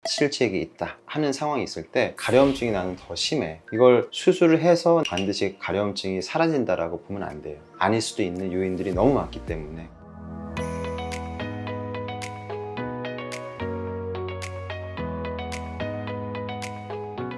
치질치액이 있다 하는 상황이 있을 때 가려움증이 나는 더 심해. 이걸 수술을 해서 반드시 가려움증이 사라진다라고 보면 안 돼요. 아닐 수도 있는 요인들이 너무 많기 때문에.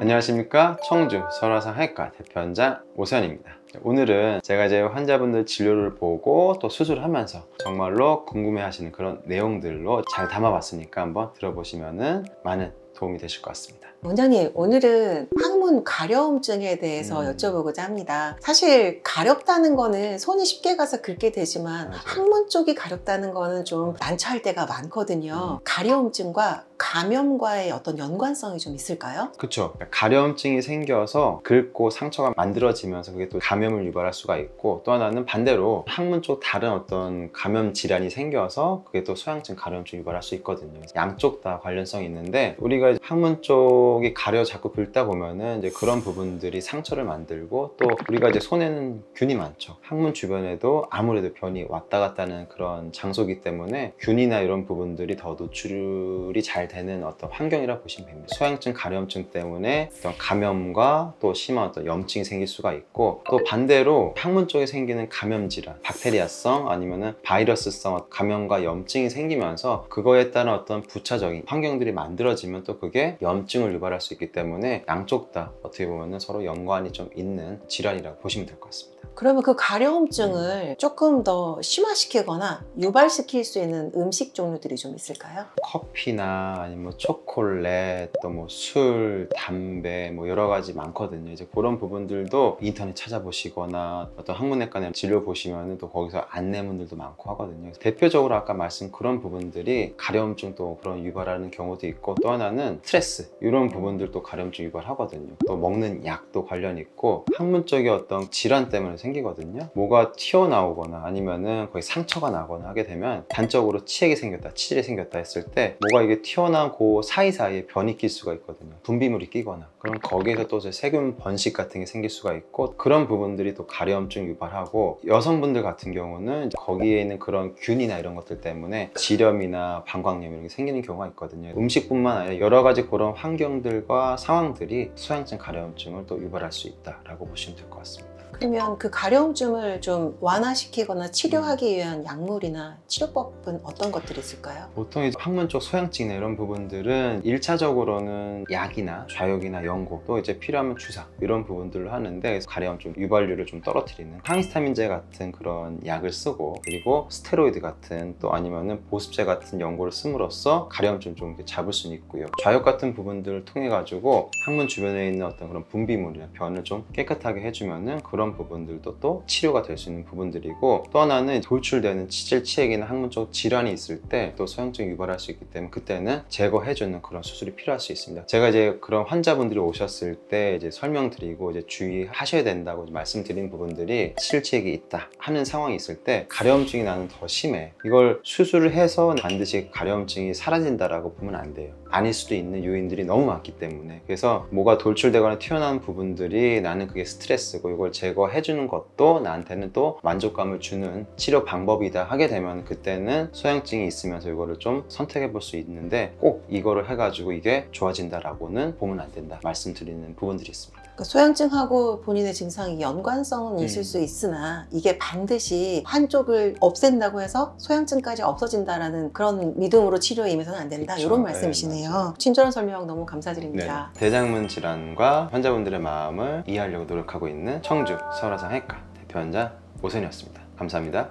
안녕하십니까, 청주 설화상외과 대표원장 오세현입니다. 오늘은 제가 이제 환자분들 진료를 보고 또 수술을 하면서 정말로 궁금해하시는 그런 내용들로 잘 담아봤으니까 한번 들어보시면 많은 도움이 되실 것 같습니다. 원장님, 오늘은 항문 가려움증에 대해서 여쭤보고자 합니다. 사실 가렵다는 거는 손이 쉽게 가서 긁게 되지만 맞아요. 항문 쪽이 가렵다는 거는 좀 난처할 때가 많거든요. 가려움증과 감염과의 어떤 연관성이 좀 있을까요? 그렇죠. 가려움증이 생겨서 긁고 상처가 만들어지면서 그게 또 감염을 유발할 수가 있고, 또 하나는 반대로 항문 쪽 다른 어떤 감염 질환이 생겨서 그게 또 소양증, 가려움증 유발할 수 있거든요. 양쪽 다 관련성이 있는데, 우리가 항문 쪽이 가려 자꾸 긁다 보면은 이제 그런 부분들이 상처를 만들고, 또 우리가 이제 손에는 균이 많죠. 항문 주변에도 아무래도 변이 왔다 갔다 하는 그런 장소이기 때문에 균이나 이런 부분들이 더 노출이 잘 되는 어떤 환경이라 보시면 됩니다. 소양증, 가려움증 때문에 어떤 감염과 또 심한 어떤 염증이 생길 수가 있고, 또 반대로 항문 쪽에 생기는 감염 질환, 박테리아성 아니면은 바이러스성 감염과 염증이 생기면서 그거에 따른 어떤 부차적인 환경들이 만들어지면 또 그게 염증을 유발할 수 있기 때문에 양쪽 다 어떻게 보면은 서로 연관이 좀 있는 질환이라고 보시면 될 것 같습니다. 그러면 그 가려움증을 조금 더 심화시키거나 유발시킬 수 있는 음식 종류들이 좀 있을까요? 커피나 아니면 초콜릿, 또 뭐 술, 담배, 뭐 여러 가지 많거든요. 이제 그런 부분들도 인터넷 찾아보시거나 어떤 항문외과 진료 보시면은 또 거기서 안내문들도 많고 하거든요. 대표적으로 아까 말씀 그런 부분들이 가려움증도 그런 유발하는 경우도 있고, 또 하나는 스트레스, 이런 부분들도 가려움증 유발하거든요. 또 먹는 약도 관련 있고, 항문 쪽의 어떤 질환 때문에 생기거든요. 뭐가 튀어나오거나 아니면은 거의 상처가 나거나 하게 되면 단적으로 치액이 생겼다, 치질이 생겼다 했을 때 뭐가 이게 튀어나오고 사이사이에 변이 낄 수가 있거든요. 분비물이 끼거나, 그럼 거기에서 또 세균 번식 같은 게 생길 수가 있고, 그런 부분들이 또 가려움증 유발하고, 여성분들 같은 경우는 거기에 있는 그런 균이나 이런 것들 때문에 지렴이나 방광염 이런 게 생기는 경우가 있거든요. 음식뿐만 아니라 여러 가지 그런 환경들과 상황들이 소양증, 가려움증을 또 유발할 수 있다라고 보시면 될 것 같습니다. 그러면 그 가려움증을 좀 완화시키거나 치료하기 위한 약물이나 치료법은 어떤 것들이 있을까요? 보통 이제 항문 쪽 소양증이나 이런 부분들은 1차적으로는 약이나 좌욕이나 연고, 또 이제 필요하면 주사, 이런 부분들로 하는데, 가려움증 유발률을 좀 떨어뜨리는 항히스타민제 같은 그런 약을 쓰고, 그리고 스테로이드 같은, 또 아니면은 보습제 같은 연고를 씀으로써 가려움증 좀 이렇게 잡을 수는 있고요. 좌욕 같은 부분들을 통해 가지고 항문 주변에 있는 어떤 그런 분비물이나 변을 좀 깨끗하게 해주면은 그런 부분들도 또 치료가 될 수 있는 부분들이고, 또 하나는 돌출되는 치질치액이나 항문 쪽 질환이 있을 때 또 소양증 유발할 수 있기 때문에 그때는 제거해주는 그런 수술이 필요할 수 있습니다. 제가 이제 그런 환자분들이 오셨을 때 이제 설명드리고 이제 주의하셔야 된다고 말씀드린 부분들이, 치질치액이 있다 하는 상황이 있을 때 가려움증이 나는 더 심해. 이걸 수술을 해서 반드시 가려움증이 사라진다라고 보면 안 돼요. 아닐 수도 있는 요인들이 너무 많기 때문에. 그래서 뭐가 돌출되거나 튀어나온 부분들이 나는 그게 스트레스고, 이걸 제거해주는 것도 나한테는 또 만족감을 주는 치료 방법이다 하게 되면, 그때는 소양증이 있으면서 이거를 좀 선택해 볼 수 있는데, 꼭 이거를 해가지고 이게 좋아진다라고는 보면 안 된다 말씀드리는 부분들이 있습니다. 그러니까 소양증하고 본인의 증상이 연관성은 있을 수 있으나 이게 반드시 한쪽을 없앤다고 해서 소양증까지 없어진다라는 그런 믿음으로 치료에 임해서는 안 된다, 그쵸. 이런 말씀이시네요. 맞아요. 친절한 설명 너무 감사드립니다. 네. 대장문 질환과 환자분들의 마음을 이해하려고 노력하고 있는 청주 설화상외과 대표원장 오세현이었습니다. 감사합니다.